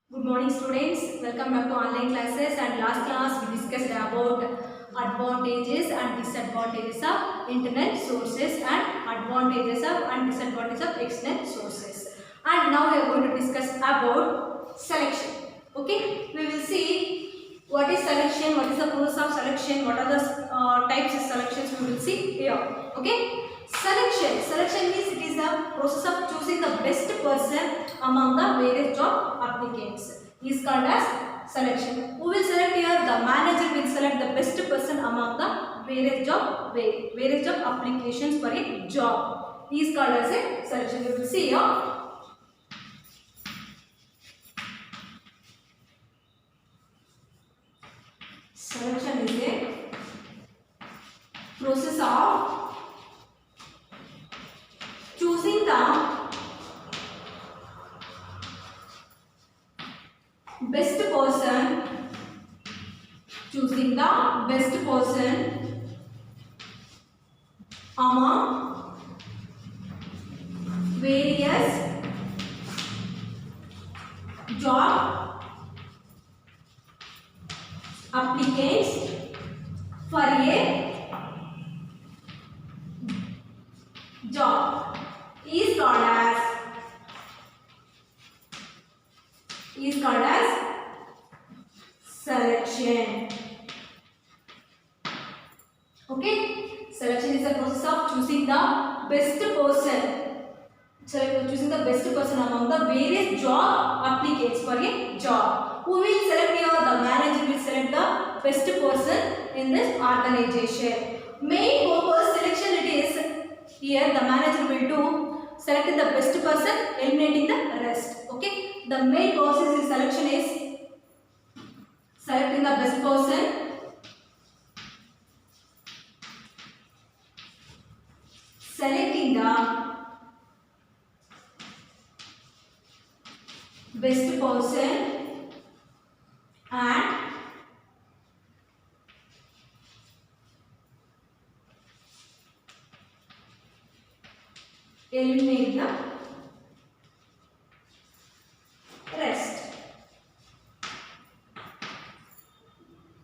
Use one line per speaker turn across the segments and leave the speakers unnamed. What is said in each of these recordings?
Good morning students, welcome back to online classes. And last class we discussed about advantages and disadvantages of internet sources and advantages of and disadvantages of external sources. And now we are going to discuss about selection. Okay, we will see what is selection, what is the process of selection, what are the types of selections we will see here. Okay. Selection means it is the process of choosing the best person among the various job applicants. Is called as selection. Who will select here? The manager will select the best person among the various job applications for a job. Is called as a selection. You will see here. Selection is a process of choosing the best person, among various job applicants for a job is called as selection. Okay, selection is the process of choosing the best person. Choosing the best person among the various job applicants for a job. Who will select here? The manager will select the best person in this organization. Main purpose selection it is here the manager will do selecting the best person, eliminating the rest. Okay, the main process in selection is selecting the best person, selecting the best person and eliminate the rest.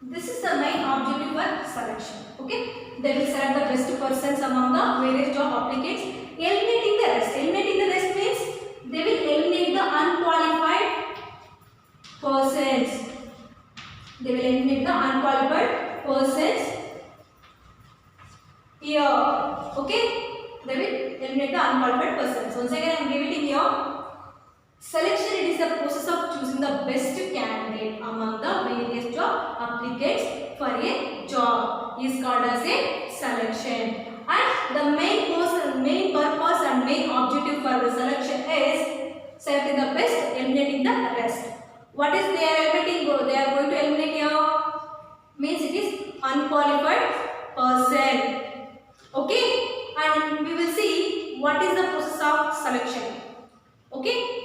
This is the main objective for selection. Okay, they will select the best persons among the various job applicants, eliminating the rest. Eliminating the rest means they will eliminate the unqualified persons. They will eliminate the unqualified persons here. Okay, they will eliminate the unqualified persons. Once again, I am repeating here. Selection it is the process of choosing the best candidate among the various job applicants for a job is called as a selection. And the main purpose and main objective for the selection is selecting the best, eliminating the rest. What is they are eliminating? They are going to eliminate here means it is unqualified person. Okay, and we will see what is the process of selection. Okay.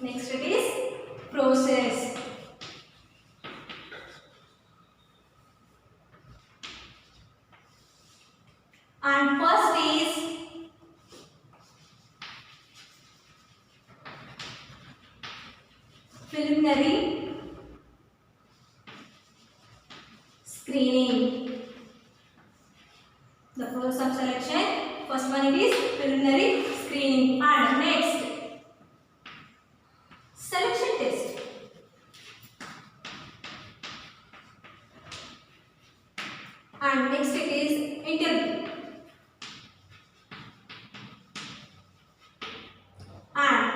Next it is process. And first is preliminary screening. The process of selection, first one it is preliminary screening. And next selection test. And next it is interview. And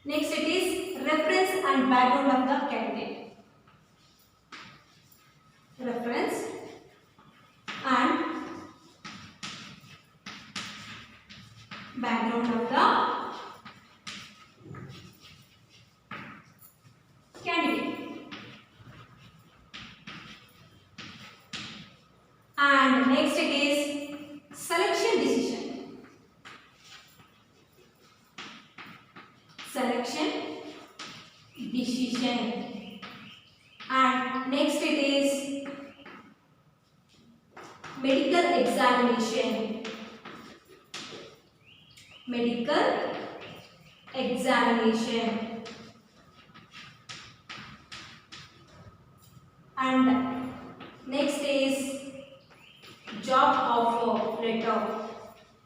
next it is reference and background of the candidate. Reference and background of the candidate. And next it is selection decision. Selection selection, decision. And next it is medical examination. Medical examination. And next is job offer letter.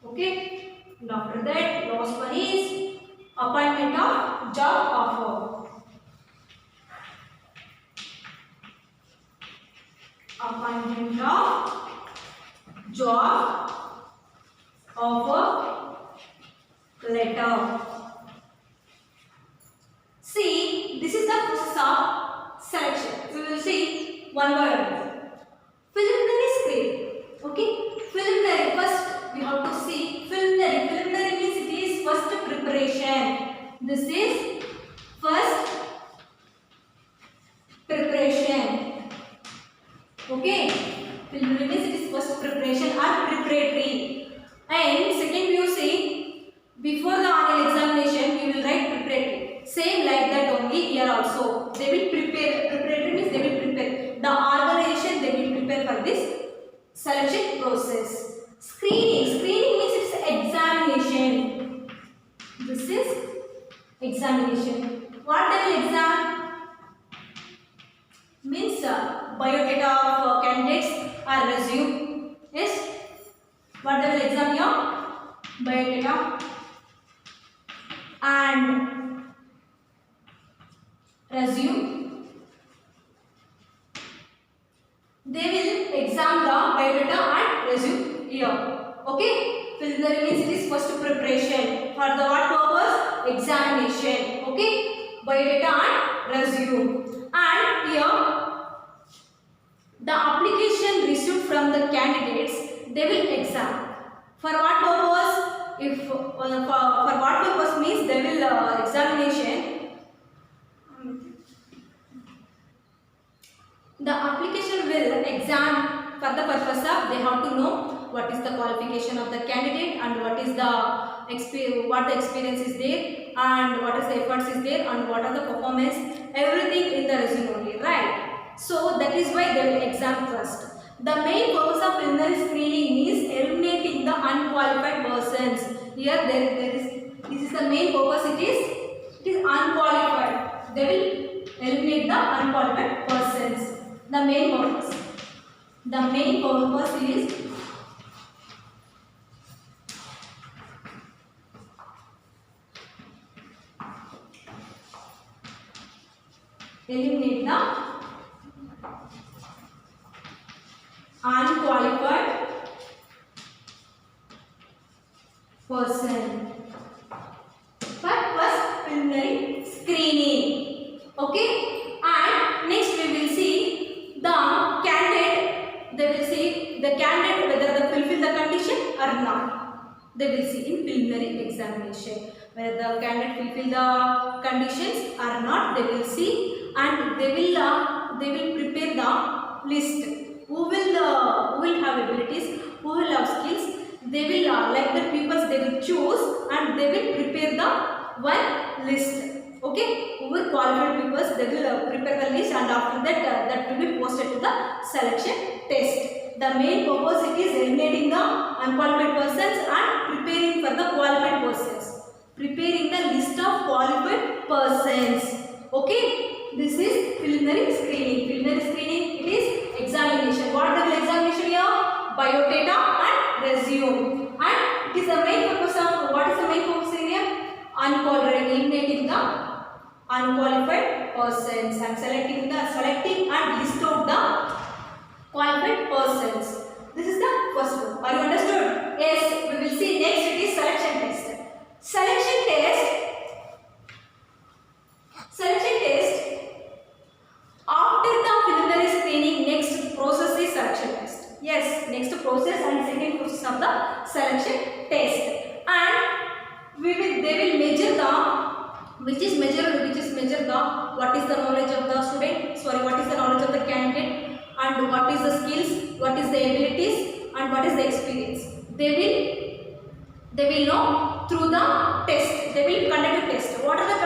Okay. And after that, last one is appointment of job offer. Appointment of job offer letter. See, this is the process of selection. We will see one by one. Preliminary screen. Okay. Preliminary. First, we have to see preliminary. Preliminary means it is first preparation. This is first preparation. Okay. Preliminary means it is first preparation or preparatory. And second, you see, before the annual examination, we will write preparatory. Same like that only here also. They will prepare. Preparatory means they will prepare. The organization they will prepare for this selection process. Screening. Screening means it's examination. This is examination. What they will examine? Means biodata of candidates or resume. Yes. What they will examine your biodata and resume. They will examine the biodata and resume here. Okay. Preliminary means it is first preparation. For the what purpose? Examination. Okay. Biodata and resume. And here the application received from the candidates they will examine. For what purpose? If for what purpose means they will examination. The application will examine for the purpose of they have to know what is the qualification of the candidate and what is the experience is there and what is the efforts is there and what are the performance, everything in the resume only, right? So that is why they will examine first. The main purpose of preliminary screening is eliminating the unqualified persons. Here this is the main purpose. It is unqualified. They will eliminate the unqualified persons. The main purpose. The main purpose is eliminate the unqualified person. First preliminary screening. Okay. And next we will see the candidate. They will see the candidate whether they fulfill the condition or not. They will see in preliminary examination whether the candidate fulfill the conditions or not. They will see and they will prepare the list. Who will have abilities, who will have skills, they will like the people they will choose and they will prepare the one list. Okay, who will qualified people they will prepare the list and after that that will be posted to the selection test. The main purpose it is eliminating the unqualified persons and preparing for the qualified persons. Preparing the list of qualified persons. Okay, this is preliminary screening. Preliminary screening it is examination. What is the examination here? Biodata and resume. And it is the main purpose of what is the main purpose here? Unqualified, eliminating the unqualified persons and selecting and list out the qualified persons. This is the first one. Are you understood? Yes. We will see next it is selection test. Selection test. Selection test. After the preliminary screening, next process is selection test. Yes, next process and second process of the selection test. And they will measure the what is the knowledge of the student, what is the knowledge of the candidate and what is the skills, what is the abilities and what is the experience. They will know through the test. They will conduct a test. What test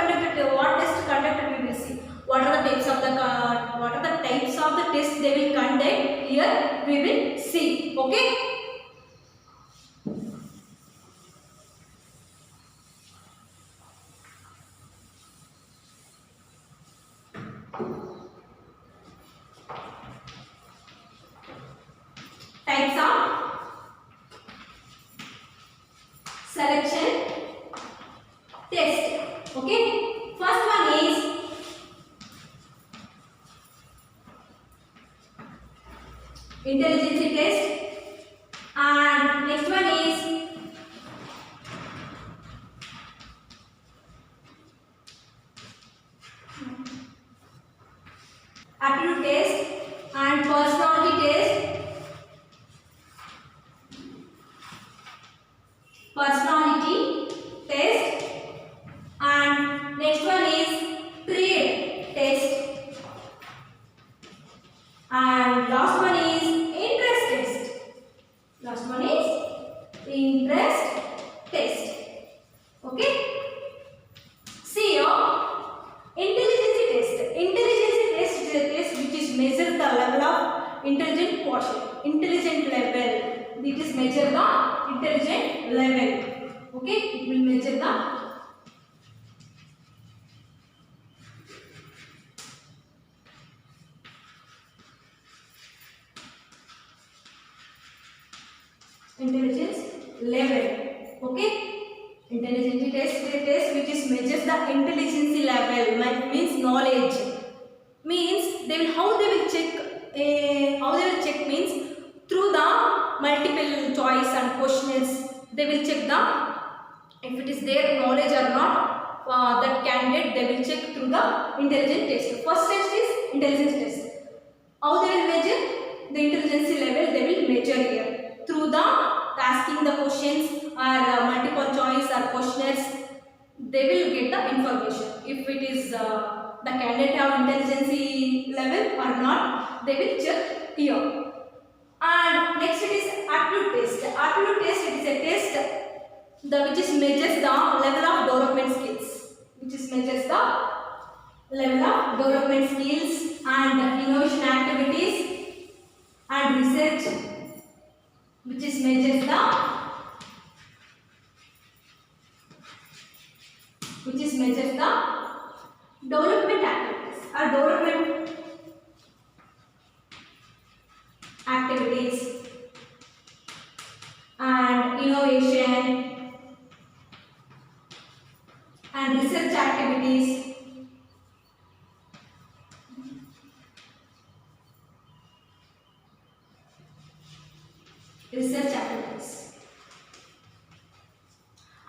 conducted we will see. What are the types of the test they will conduct here we will see. Okay. Types of selection test. Okay. First one is intelligence test, and next one is aptitude test and personality test. Personality test, and next one is trait test, and last one is interest test. Last one is interest test. Okay. See here, intelligence test. Intelligence test is a test which is measure the level of intelligent quotient. Intelligent level. It is measure the intelligent level. Okay, it will measure the intelligence level. Okay, intelligence test is a test which is measures the intelligence level. Means knowledge. Means they will how they will check means through the multiple choice and questions. They will check the if it is their knowledge or not. That candidate they will check through the intelligence test. First test is intelligence test. How they will measure the intelligence level? They will measure here through the asking the questions or multiple choice or questionnaires. They will get the information if it is the candidate have intelligence level or not. They will check here. And next it is aptitude test. Aptitude test, it is a test which is measures the level of development skills. Which is measures the level of development skills and innovation activities and research, which is measures the development activities or development activities and innovation and research activities.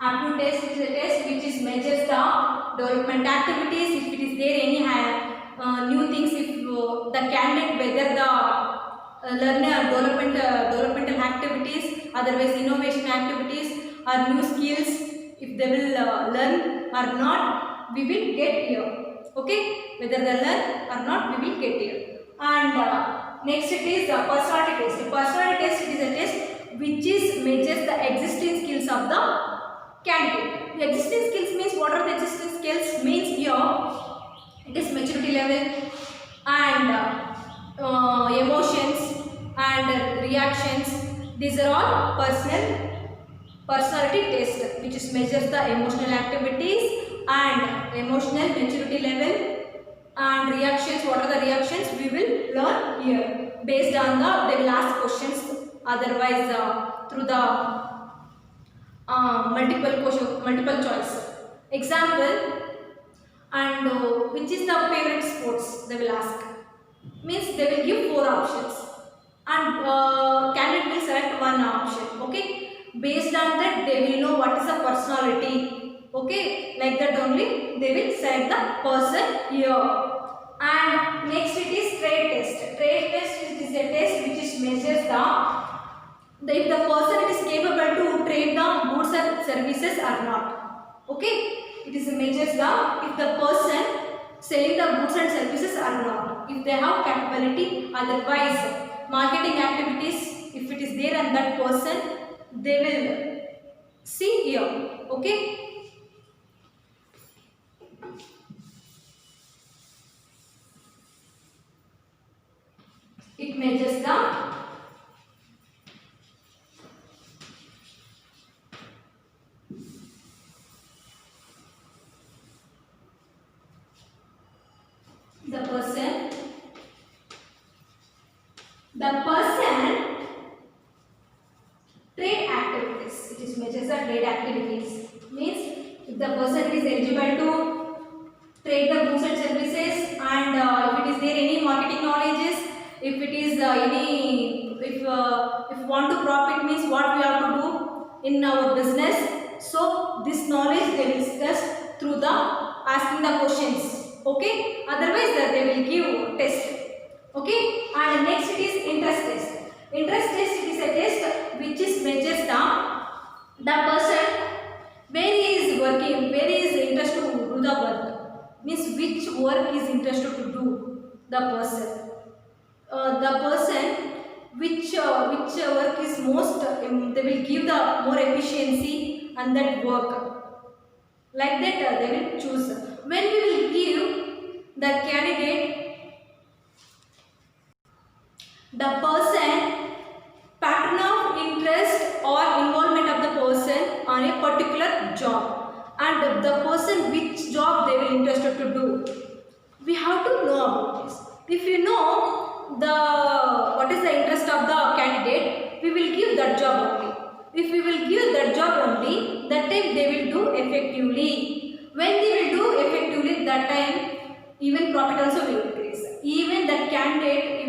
Aptitude test is a test which is measures the development activities. If it is there any new things, if the candidate whether the learner developmental activities, otherwise innovation activities or new skills, if they will learn or not, we will get here. Okay, whether they learn or not, we will get here. And next it is personality test. Personality test, it is a test which is measures the existing skills of the candidate. The existing skills means what are the existing skills? Means here it is maturity level and emotions and reactions. These are all personality test which is measures the emotional activities and emotional maturity level and reactions. What are the reactions? We will learn here based on they will ask questions, otherwise through the multiple choice. Example, and which is the favorite sports? They will ask. Means they will give 4 options and candidate will select one option. Okay, based on that they will know what is the personality. Okay, like that only they will select the person here. And next it is trait test. Trait test is a test which is measures if the person is capable to trade the goods and services or not. Okay, it is measures if the person selling the goods and services or not, if they have capability. Otherwise marketing activities, if it is there and that person, they will See here, okay. It measures the person trade activities. It is measures the trade activities. Means if the person is eligible to trade the goods and services, and if it is there any marketing knowledges, if it is if you want to profit, means what we have to do in our business. So this knowledge they will discuss through the asking the questions. Okay. Otherwise they will give test. Okay. And next it is interest test. Interest test, it is a test which is measures the person where he is working, where he is interested to do the work. Means which work is interested to do the person. The person which work is most, they will give the more efficiency and that work. Like that they will choose. When we will give the candidate, the person pattern of interest or involvement of the person on a particular job, and the person which job they will interested to do. We have to know about this. If you know what is the interest of the candidate, we will give that job only. If we will give that job only, that time they will do effectively. When they will do effectively, that time even profit also will increase. Even the candidate,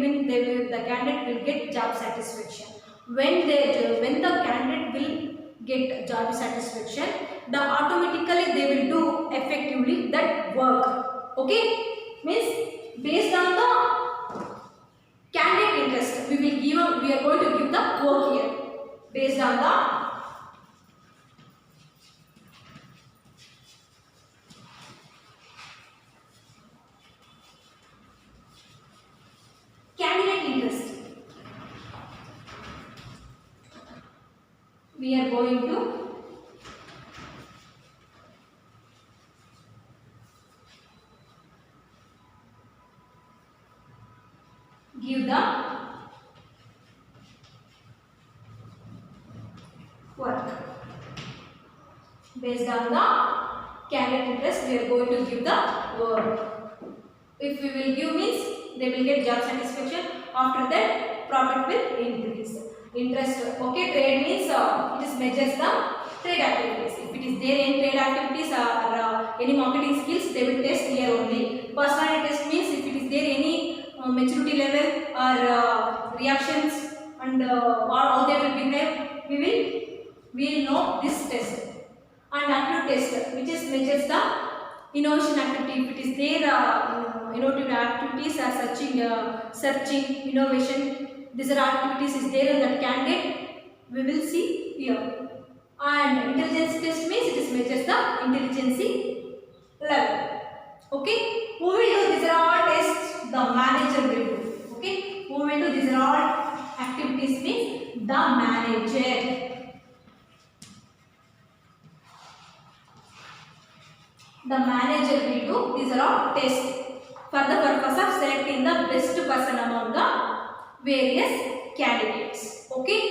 the candidate will get job satisfaction. When the candidate will get job satisfaction, automatically they will do effectively that work. Okay. Means based on the candidate interest, we are going to give the work here based on the candidate interest. We are going to give the work. Based on the candidate interest, we are going to give the work. If we will give, means they will get job satisfaction. After that, profit will increase. Interest, okay. Trade means it is measures the trade activities. If it is there in trade activities or any marketing skills, they will test here only. Personality test means if it is there any maturity level or reactions and how they will behave, we will know this test. And aptitude test, which is measures the innovation activity. If it is there innovative activities are searching, innovation, these are activities is there in that candidate, we will see here. And intelligence test means it is measures the intelligence level. Okay. Who will do these are all tests? The manager will do. Okay. Who will do these are all activities means the manager. The manager will do these are all tests for the purpose of selecting the best person among the various candidates. Okay.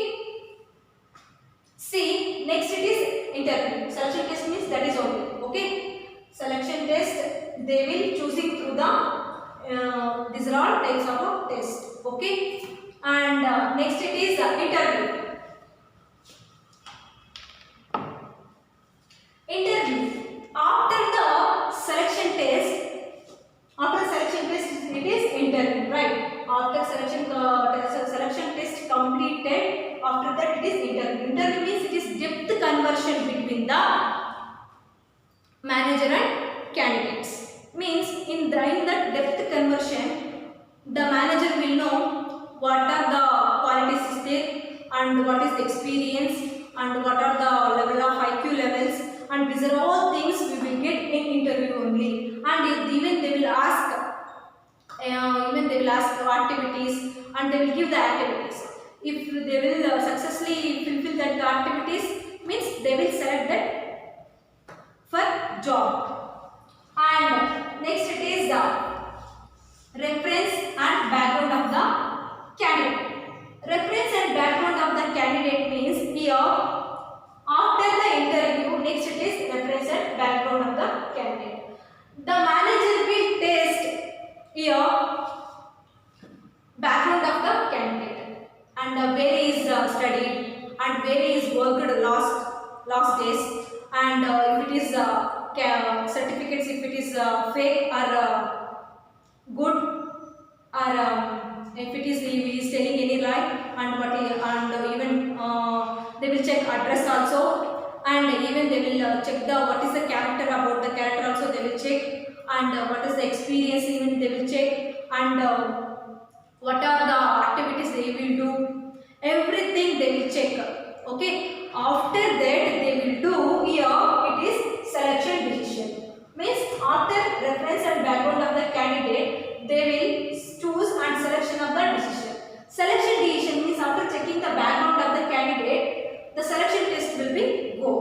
See, next it is interview. Selection test means that is only. Okay. Selection test, they will choosing through the these are all types of test. Okay. And next it is interview. Interview. After the selection test, it is interview, right? After selection test completed, after that it is interview. Interview means it is depth conversion between the manager and candidates. Means in that depth conversion, the manager will know what are the qualities is there and what is the experience and what are the level of IQ levels, and these are all things we will get in interview only. And even they will ask activities, and they will give the activities. If they will successfully fulfill that activities, means they will select that for job. And next it is the reference and background of the candidate. Reference and background of the candidate means here after the interview, next it is reference and background of the candidate. The manager will test here background of the candidate and where he is studied and where he is worked last days, and if it is certificates, if it is fake or good, or if it is he is telling any lie, and what he, and even they will check address also, and even they will check the what is the character, about the character also they will check, and what is the experience even they will check, and what are the activities they will do, everything they will check. Okay, after that they will do here it is selection decision, means after reference and background of the candidate they will choose and selection of the decision. Selection decision means after checking the background of the candidate, the selection test will be go.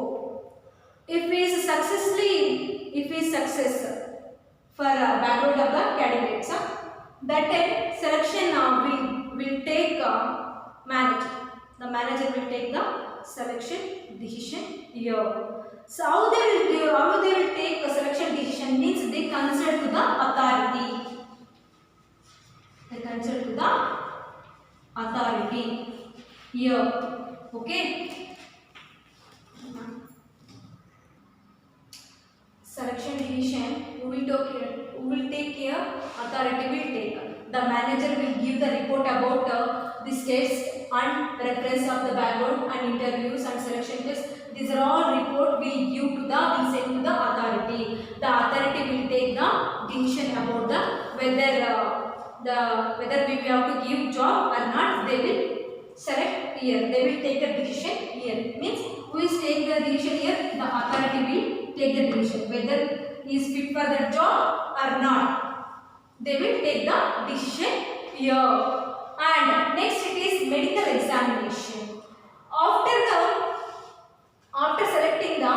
If he is success for background of the candidates, that time selection will take manager. The manager will take the selection decision here. So how they will take a selection decision means they consult to the authority. They consult to the authority here. Okay. Selection decision who will take care, authority will take. The manager will give the report about this test and reference of the background and interviews and selection test. These are all report will give to will send to the authority. The authority will take the decision about whether we have to give job or not. They will select here. They will take the decision here. Means who is take the decision here? The authority will take the decision whether he is fit for that job or not. They will take the decision here. And next it is medical examination. After selecting the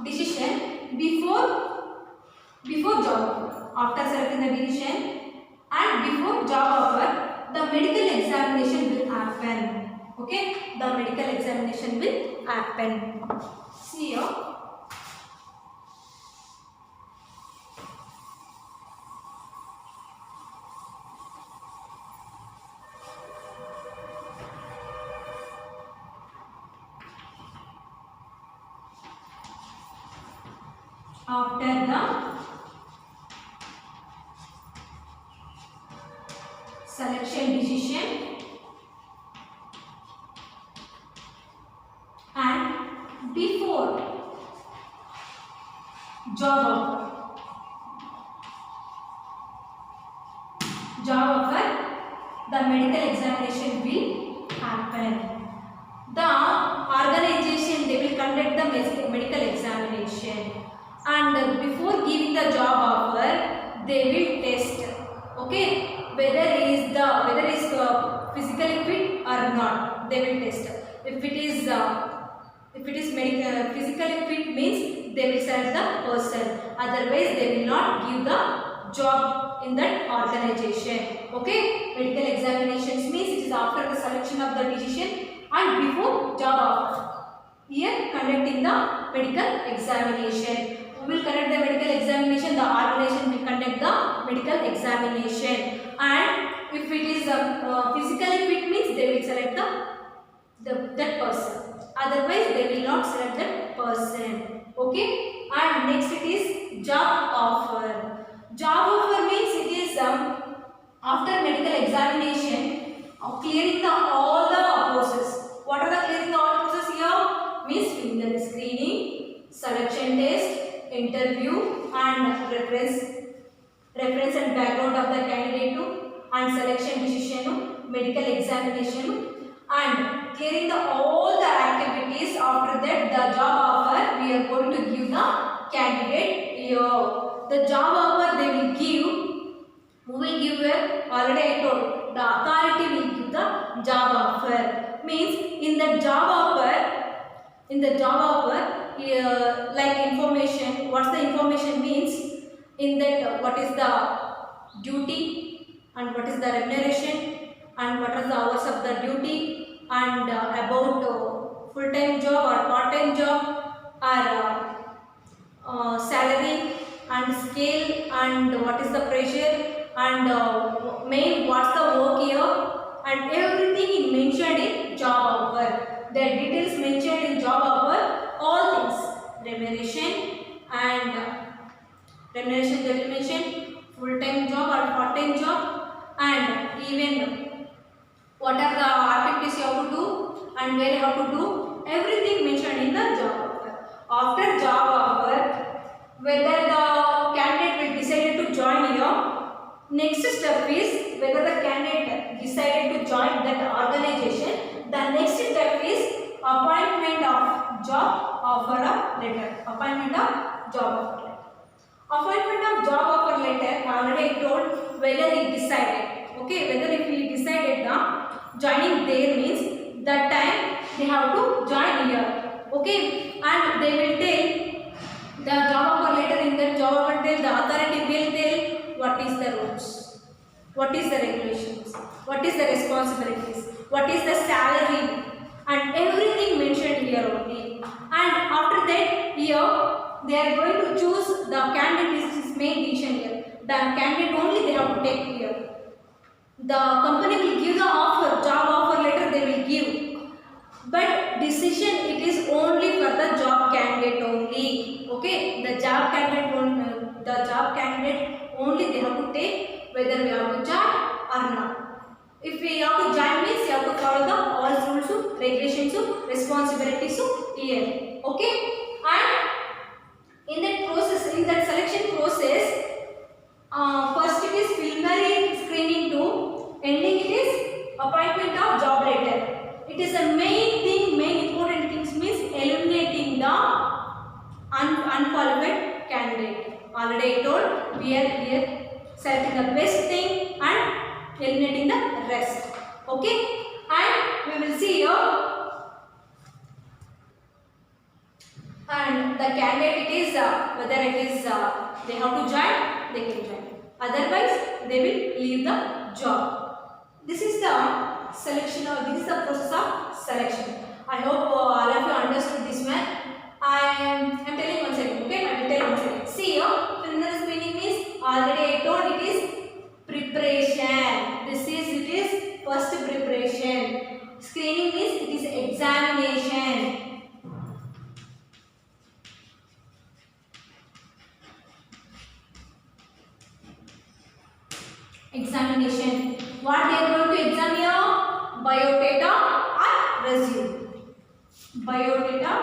decision before job offer, after selecting the decision and before job offer, the medical examination will happen. Okay, the medical examination will happen. See here. After the selection decision and before job offer, the medical examination will happen. The organization, they will conduct the medical examination, and before giving the job offer they will test, okay, whether he is physically fit or not. They will test. If it is physically fit means they will select the person, otherwise they will not give the job in that organization. Okay, medical examinations means it is after the selection of the decision and before job offer. Here conducting the medical examination. Who will conduct the medical examination? The organization will conduct the medical examination. And if it is physically fit means they will select that person. Otherwise they will not select that person. Okay. And next it is job offer. Job offer means it is after medical examination clearing all the process. What are the clearing all process here? Means finger screening, selection test, interview and reference and background of the candidate and selection decision, medical examination, and clearing all the activities. After that the job offer we are going to give the candidate here. The job offer they will give. Who will give it? Already I told. The authority will give the job offer. Means in the job offer In the job offer, like information, what's the information means, in that what is the duty and what is the remuneration and what are the hours of the duty and about full-time job or part-time job or salary and scale and what is the pressure and main what's the work here and everything is mentioned in job offer. The details mentioned in job offer, all things, remuneration they will mention, full-time job or part-time job, and even what are the activities you have to do and where you have to do, everything mentioned in the job offer. After job offer, whether the candidate will decide to join here, next step is whether the candidate decided to join that organization. The next step is appointment of job offer letter. Appointment of job offer letter. Appointment of job offer letter, already I told whether he decided. Okay, whether if he decided now joining there means that time they have to join here. Okay, and they will tell the job offer letter, in that job offer tell the authority will tell what is the rules, what is the regulations, what is the responsibilities, what is the salary and everything mentioned here only. And after that here they are going to choose the candidate, is his main decision here. The candidate only they have to take here. The company will give the offer, job offer letter they will give. But decision it is only for the job candidate only. Okay, the job candidate only they have to take whether we have to join or not. If we have to join means you have to follow the all rules, regulations, responsibilities here. Okay, and in that process, in that selection process, first it is preliminary screening to ending it is appointment of job letter. It is a main thing, main important things means eliminating the unqualified candidate. Already I told we are here selecting the best thing and eliminating the rest. Okay, and we will see here. And the candidate it is whether it is they have to join, they can join. Otherwise, they will leave the job. This is the selection, or this is the process of selection. I hope all of you understood this one. I am telling once again. Okay, I will tell once again. See here, preliminary screening means already I told it is preparation. This is it is first preparation. Screening means it is examination. Examination. What they are going to examine here? Biodata or resume. Biodata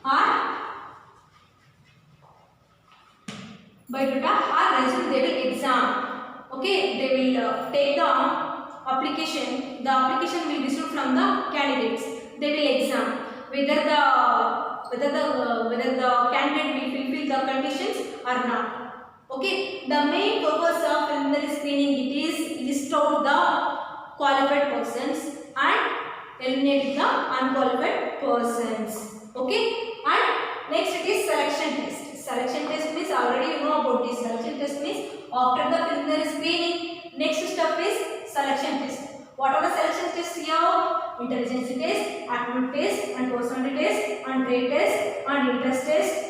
or resume they will exam. Okay, they will take the application. The application will be received from the candidates. They will exam whether the candidate will fulfill the conditions or not. Okay, the main purpose of preliminary screening it is list out the qualified persons and eliminate the unqualified persons. Okay, and next it is selection test. Selection test means already you know about this. Selection test means after the preliminary screening, next step is selection test. What are the selection tests here? Intelligence test, aptitude test, and personality test, and rate test, and interest test.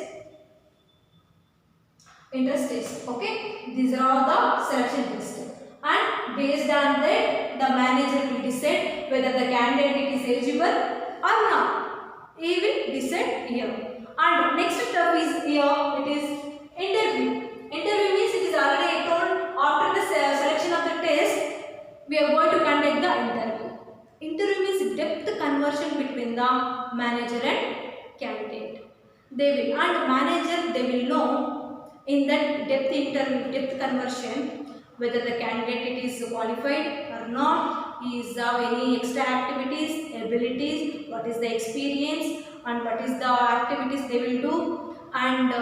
Okay, these are all the selection tests. And based on that, the manager will decide whether the candidate is eligible or not. He will decide here. And next step is here. It is interview. Interview means it is already told after the selection of the test. We are going to conduct the interview. Interview means depth conversion between the manager and candidate. They will, and manager they will know in that depth conversion whether the candidate is qualified or not, is any extra activities, abilities, what is the experience and what is the activities they will do, and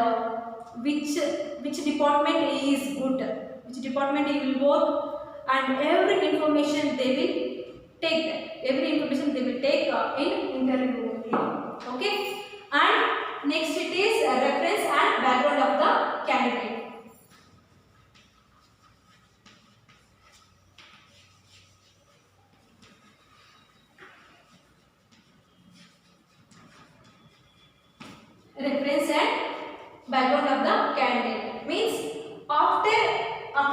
which department is good, which department he will work, and every information they will take that. Every information they will take in interview only. Okay. And next it is reference and background of the candidate. Reference and background of the candidate means after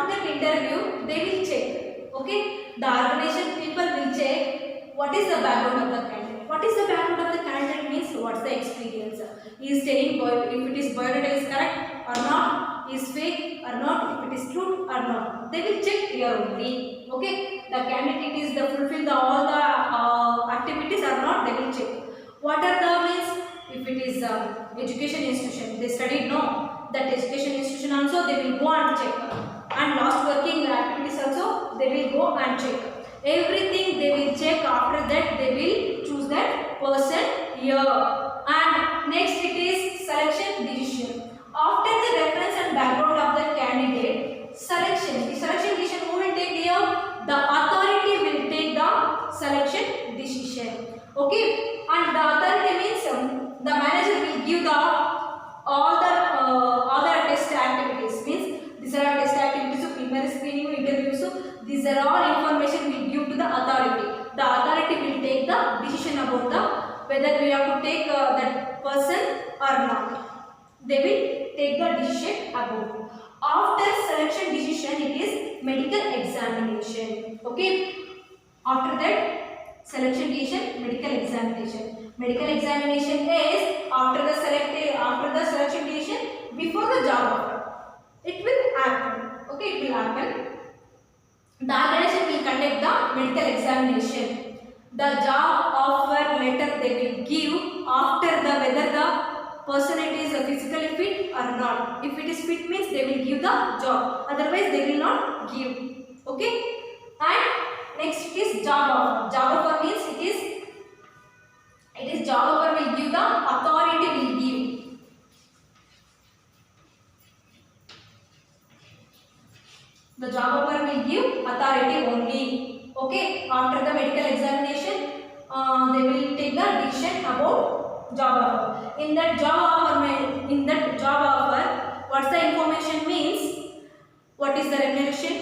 that interview they will check. Okay, the organization people will check what is the background of the candidate. What is the background of the candidate means what's the experience. He is telling if it is biodata is correct or not, is fake or not, if it is true or not. They will check here only. Okay, the candidate is the fulfill the all the activities or not. They will check. What are the means? If it is education institution, they studied no. That education institution also they will go and check. And last working activities also they will go and check. Everything they will check. After that they will choose that person here. And next it is selection decision. After the reference and background of the candidate, selection. The selection decision who will take here? The authority will take the selection decision. Okay. And the authority means the manager will give the all the test activities. Means these are test activities of preliminary screening interviews. So these are all information we give to the authority. The authority will take the decision about the whether we have to take that person or not. They will take the decision about. After selection decision, it is medical examination. Okay. After that. Selection decision, medical examination. Medical examination is after the selection decision, before the job offer. It will happen. Okay, it will happen. The organization will conduct the medical examination. The job offer letter they will give after the whether the person it is physically fit or not. If it is fit means they will give the job. Otherwise they will not give. Okay, and next it is job offer. Job offer means it is job offer will give the authority will give. The job offer will give authority only. Okay. After the medical examination, they will take the decision about job offer. In that job offer, what's the information means? What is the remuneration?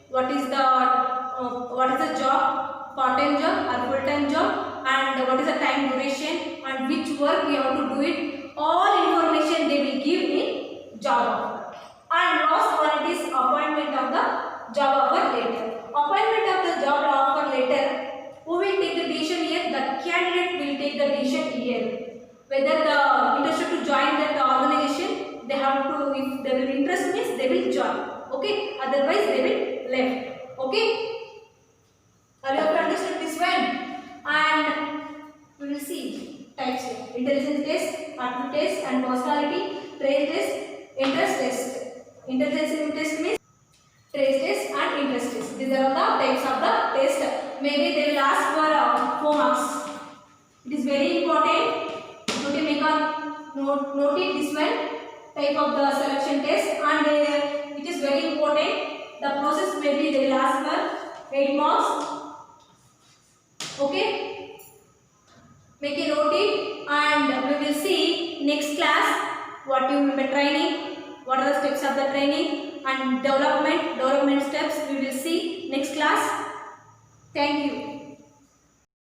What is the job, part-time job or full-time job, and what is the time duration and which work we have to do it. All information they will give in job offer. And last one is appointment of the job offer letter. Appointment of the job offer letter. Who will take the decision here? The candidate will take the decision here. Whether the interested to join that organization, they have to. If they will interest means they will join. Okay. Otherwise they will left. Okay. Are you able to understand this one? And we will see types here. Intelligence test, aptitude test and personality, trace test, interest test. Intelligence test means trace test and interest test. These are all the types of the test. Maybe they will ask for 4 marks. It is very important to make a note it this one type of the selection test, and it is very important. The process maybe they will ask for 8 marks. Okay, make a note it, and we will see next class what you will be training, what are the steps of the training and development steps we will see next class. Thank you.